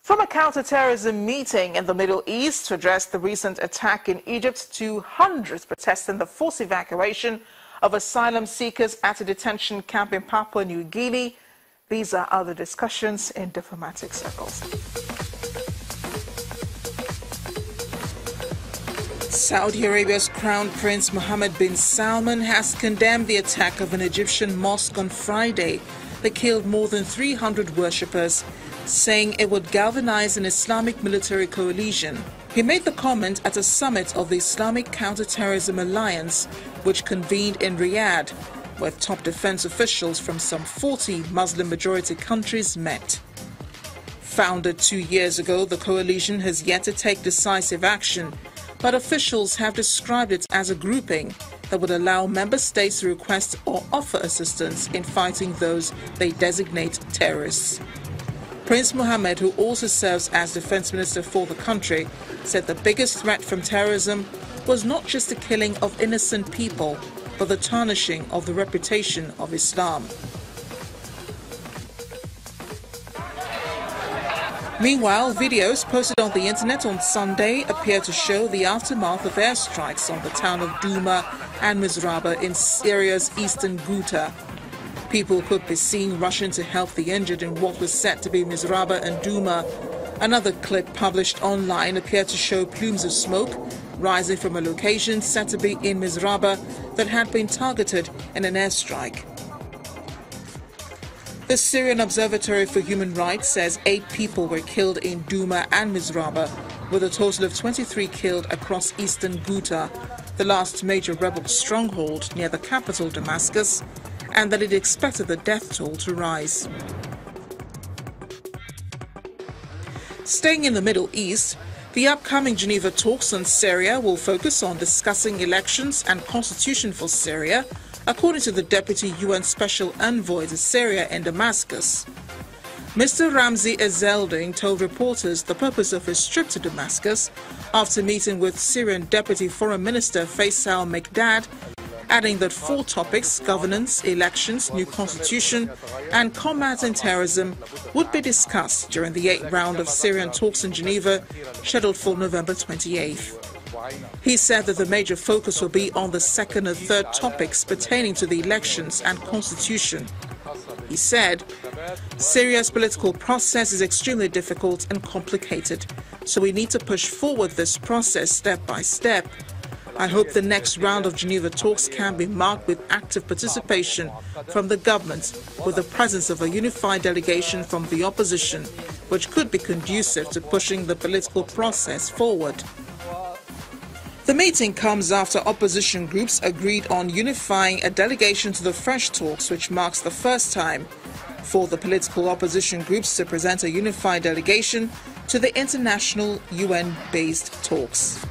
From a counter-terrorism meeting in the Middle East to address the recent attack in Egypt to hundreds protesting the forced evacuation of asylum seekers at a detention camp in Papua New Guinea, these are other discussions in diplomatic circles. Saudi Arabia's Crown Prince Mohammed bin Salman has condemned the attack of an Egyptian mosque on Friday that killed more than 300 worshippers, saying it would galvanize an Islamic military coalition. He made the comment at a summit of the Islamic Counterterrorism Alliance, which convened in Riyadh, where top defense officials from some 40 Muslim-majority countries met. Founded 2 years ago, the coalition has yet to take decisive action, but officials have described it as a grouping that would allow member states to request or offer assistance in fighting those they designate terrorists. Prince Mohammed, who also serves as defense minister for the country, said the biggest threat from terrorism was not just the killing of innocent people, but the tarnishing of the reputation of Islam. Meanwhile, videos posted on the internet on Sunday appear to show the aftermath of airstrikes on the town of Douma and Mizraba in Syria's eastern Ghouta. People could be seen rushing to help the injured in what was said to be Mizraba and Douma. Another clip published online appeared to show plumes of smoke rising from a location said to be in Mizraba that had been targeted in an airstrike. The Syrian Observatory for Human Rights says 8 people were killed in Douma and Mizraba, with a total of 23 killed across eastern Ghouta, the last major rebel stronghold near the capital Damascus, and that it expected the death toll to rise. Staying in the Middle East, the upcoming Geneva talks on Syria will focus on discussing elections and constitution for Syria, according to the Deputy UN Special Envoy to Syria in Damascus. Mr. Ramzi Ezeldin told reporters the purpose of his trip to Damascus after meeting with Syrian Deputy Foreign Minister Faisal Mekdad, adding that 4 topics, governance, elections, new constitution and combating terrorism, would be discussed during the 8th round of Syrian talks in Geneva, scheduled for November 28th. He said that the major focus will be on the 2nd and 3rd topics pertaining to the elections and constitution. He said, Syria's political process is extremely difficult and complicated, so we need to push forward this process step by step. I hope the next round of Geneva talks can be marked with active participation from the government, with the presence of a unified delegation from the opposition, which could be conducive to pushing the political process forward. The meeting comes after opposition groups agreed on unifying a delegation to the fresh talks, which marks the first time for the political opposition groups to present a unified delegation to the international UN-based talks.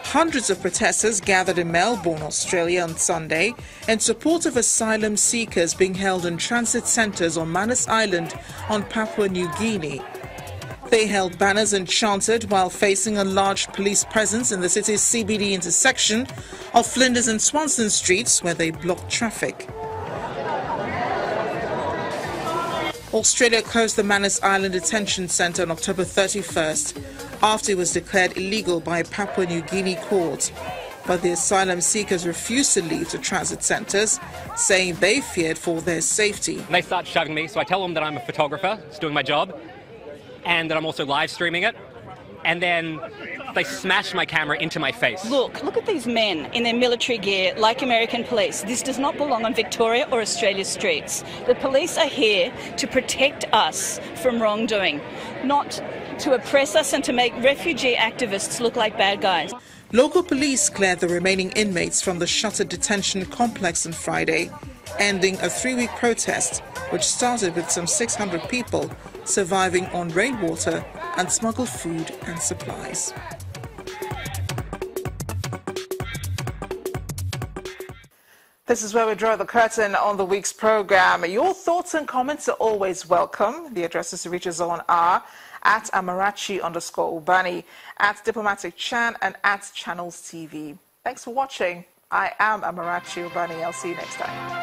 Hundreds of protesters gathered in Melbourne, Australia on Sunday in support of asylum seekers being held in transit centres on Manus Island on Papua New Guinea. They held banners and chanted while facing a large police presence in the city's CBD intersection of Flinders and Swanston streets, where they blocked traffic. Australia closed the Manus Island detention centre on October 31st after it was declared illegal by a Papua New Guinea court. But the asylum seekers refused to leave the transit centres, saying they feared for their safety. They start shoving me, so I tell them that I'm a photographer, just doing my job, and that I'm also live streaming it. And then they smash my camera into my face. Look at these men in their military gear, like American police. This does not belong on Victoria or Australia's streets. The police are here to protect us from wrongdoing, not to oppress us and to make refugee activists look like bad guys. Local police cleared the remaining inmates from the shuttered detention complex on Friday, ending a 3-week protest, which started with some 600 people surviving on rainwater and smuggled food and supplies. This is where we draw the curtain on the week's program. Your thoughts and comments are always welcome. The addresses to reach us on are at Amarachi_Ubani, at Diplomatic Chan, and at Channels TV. Thanks for watching. I am Amarachi Ubani. I'll see you next time.